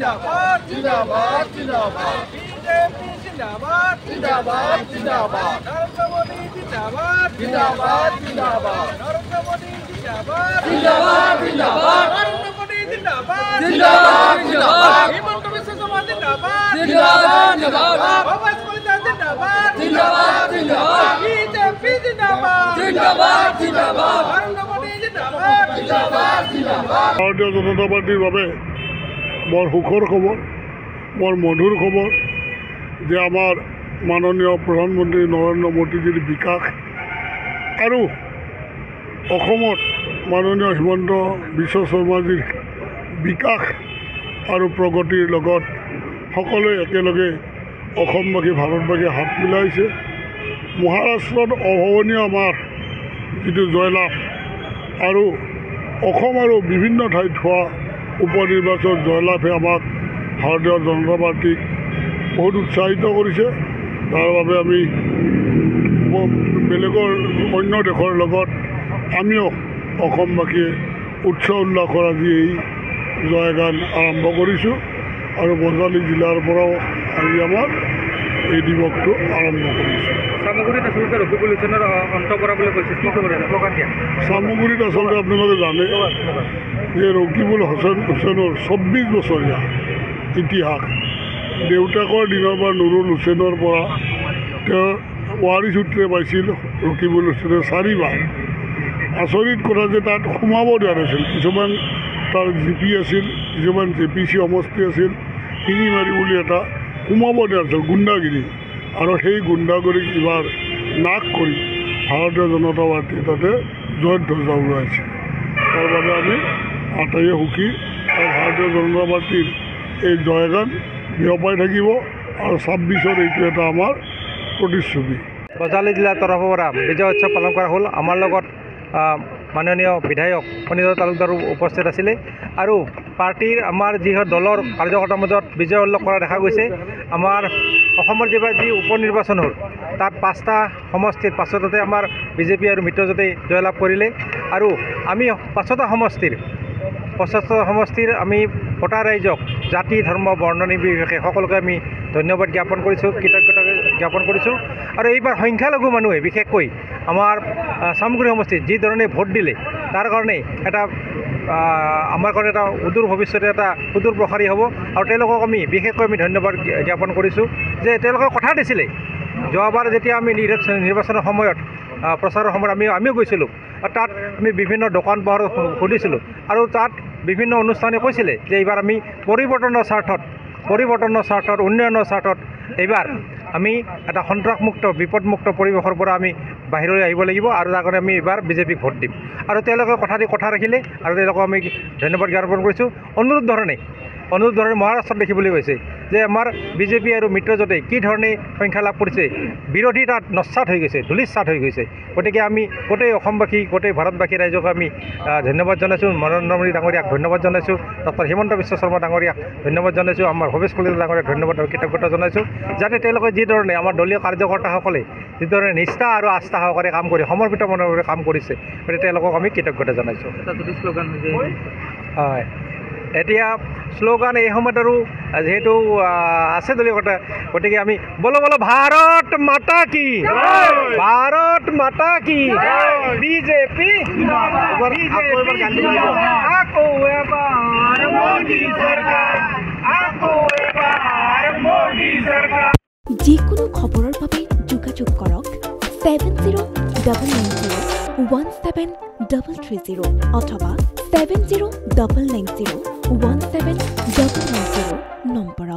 जिंदाबाद जिंदाबाद जिंदाबाद बीजेपी जिंदाबाद जिंदाबाद जिंदाबाद नरेंद्र मोदी जिंदाबाद जिंदाबाद जिंदाबाद नरेंद्र मोदी जिंदाबाद जिंदाबाद जिंदाबाद नरेंद्र मोदी जिंदाबाद जिंदाबाद जिंदाबाद हिमंत बिश्व शर्मा जिंदाबाद जिंदाबाद जिंदाबाद भवेश कलिता जिंदाबाद जिंदाबाद जिंदाबाद बीजेपी जिंदाबाद जिंदाबाद जिंदाबाद नरेंद्र मोदी जिंदाबाद जिंदाबाद जिंदाबाद ভাৰতীয় জনতা পাৰ্টিৰ বাবে বৰ সুখৰ খবৰ বৰ মধুৰ খবৰ যে আমাৰ মাননীয় প্ৰধানমন্ত্ৰী নৰেন্দ্ৰ মোদীজীৰ বিকাশ আৰু অসমত মাননীয় হিমন্ত বিশ্ব শৰ্মাজীৰ বিকাশ আৰু প্ৰগতিৰ লগত সকলোৱে একেলগে অসমবাসী ভাৰতবাসী হাত মিলাইছে মহাৰাষ্ট্ৰত অভাৱনীয় আমাৰ যিটো জয়লাভ আৰু অসম আৰু বিভিন্ন ঠাইত হোৱা উপনিৰ্বাচন জয়লাভে আমাক ভাৰতীয় জনতা পাৰ্টীক বহুত উৎসাহিত কৰিছে তাৰ বাবে আমি বেলেগৰ অন্য দেশৰ লগত আমিও অসমবাসীয়ে উৎসৱ উল্লাসৰ আজি এই জয়গান আৰম্ভ কৰিছোঁ আৰু বজালী জিলাৰ পৰাও আজি আমাৰ এই দিৱসটো আৰম্ভ কৰিছোঁ সামগ্ৰীত আচলতে ৰকিবুল হুছেইনৰ অন্ত কৰা বুলি কৈছে কি খবৰ শ্লোগান দিয়া সামগ্ৰীত আচলতে আপোনালোকে জানে যে ৰকিবুল হুছেইনৰ ২৪ বছৰীয়া ইতিহাস দেউতাকৰ দিনৰ পৰা নুৰুল হুছেইনৰ পৰা তেওঁ ৱাৰী সূত্ৰে পাইছিল ৰকিবুল হুছেইনে ৪বাৰ আচৰিত কথা যে তাত সোমাব দিয়া নাছিল কিছুমান তাৰ জি পি আছিল কিছুমান জে পি চি সমষ্টি আছিল শিঙিমাৰি বুলি এটা সোমাব দিয়া নাছিল গুণ্ডাগিৰি আৰু সেই গুণ্ডাগিৰিক এইবাৰ নাশ কৰি ভাৰতীয় জনতা পাৰ্টীয়ে তাতে জয়ধ্বজা উৰুৱাইছে তাৰ বাবে আমি আটাইয়ে সুখী আৰু ভাৰতীয় জনতা পাৰ্টীৰ এই জয়গান বিয়পাই থাকিব আৰু ২৬ৰ এইটো এটা আমাৰ প্ৰতিশ্ৰুতি বজালী জিলাৰ তৰফৰ পৰা বিজয় উৎসৱ পালন কৰা হ'ল আমাৰ লগত মাননীয় বিধায়ক ফণীধৰ তালুকদাৰো উপস্থিত আছিলে আৰু পাৰ্টীৰ আমাৰ যি দলৰ কাৰ্যকৰ্তাৰ মাজত বিজয় উল্লেখ কৰা দেখা গৈছে আমাৰ অসমৰ যিবাৰ যি উপ নিৰ্বাচন হ'ল তাত ৫টা সমষ্টিৰ ৫টাতে আমাৰ বিজেপি আৰু মিত্ৰজোঁটে জয়লাভ কৰিলে আৰু আমি ৫টা সমষ্টিৰ আমি ভোটাৰ ৰাইজক জাতি ধৰ্ম বৰ্ণ নিৰ্বিশেষে সকলোকে আমি ধন্যবাদ জ্ঞাপন কৰিছোঁ কৃতজ্ঞতা জ্ঞাপন কৰিছোঁ আৰু এইবাৰ সংখ্যালঘু মানুহে বিশেষকৈ আমাৰ চামগুৰি সমষ্টিত যি ধৰণে ভোট দিলে তাৰ কাৰণে এটা আমাৰ কাৰণে এটা উদূৰ ভৱিষ্যতে এটা সুদূৰ প্ৰসাৰী হ'ব আৰু তেওঁলোকক আমি বিশেষকৈ আমি ধন্যবাদ জ্ঞাপন কৰিছোঁ যে তেওঁলোকে কথা দিছিলে যোৱাবাৰ যেতিয়া আমি নিৰ্বাচনৰ সময়ত প্ৰচাৰৰ সময়ত আমিও গৈছিলোঁ আৰু তাত আমি বিভিন্ন দোকান পোহাৰ সুধিছিলোঁ আৰু তাত বিভিন্ন অনুষ্ঠানে কৈছিলে যে এইবাৰ আমি পৰিৱৰ্তনৰ স্বাৰ্থত উন্নয়নৰ স্বাৰ্থত এইবাৰ আমি এটা সন্ত্ৰাসমুক্ত বিপদমুক্ত পৰিৱেশৰ পৰা আমি বাহিৰলৈ আহিব লাগিব আৰু তাৰ কাৰণে আমি এইবাৰ বিজেপিক ভোট দিম আৰু তেওঁলোকে কথা ৰাখিলে আৰু তেওঁলোকক আমি ধন্যবাদ জ্ঞাপন কৰিছোঁ অনুৰোধ ধৰণে মহাৰাষ্ট্ৰত দেখিবলৈ গৈছে যে আমাৰ বিজেপি আৰু মিত্ৰজোঁটে কি ধৰণে সংখ্যা লাভ কৰিছে বিৰোধী তাত নস্বাত হৈ গৈছে ধূলিসাৎ হৈ গৈছে গতিকে আমি গোটেই অসমবাসী গোটেই ভাৰতবাসী ৰাইজক আমি ধন্যবাদ জনাইছোঁ নৰেন্দ্ৰ মোদী ডাঙৰীয়াক ধন্যবাদ জনাইছোঁ ডক্টৰ হিমন্ত বিশ্ব শৰ্মা ডাঙৰীয়াক ধন্যবাদ জনাইছোঁ আমাৰ ভৱেশ কলিতা ডাঙৰীয়াক ধন্যবাদ আৰু কৃতজ্ঞতা জনাইছোঁ যাতে তেওঁলোকে যিধৰণে আমাৰ দলীয় কাৰ্যকৰ্তাসকলে যিধৰণে নিষ্ঠা আৰু আস্থা সহকাৰে কাম কৰি সমৰ্পিত মনোভাৱেৰে কাম কৰিছে গতিকে তেওঁলোকক আমি কৃতজ্ঞতা জনাইছোঁ এটা যদি শ্লোগান হয় এতিয়া শ্লোগান এই সময়ত আৰু যেহেতু আছে দলীয় কথা গতিকে আমি বলো ভাৰত মাতা কি বিজেপি যিকোনো খবৰৰ বাবে যোগাযোগ কৰক 7099017330 অথবা 7099017990 নম্বৰত।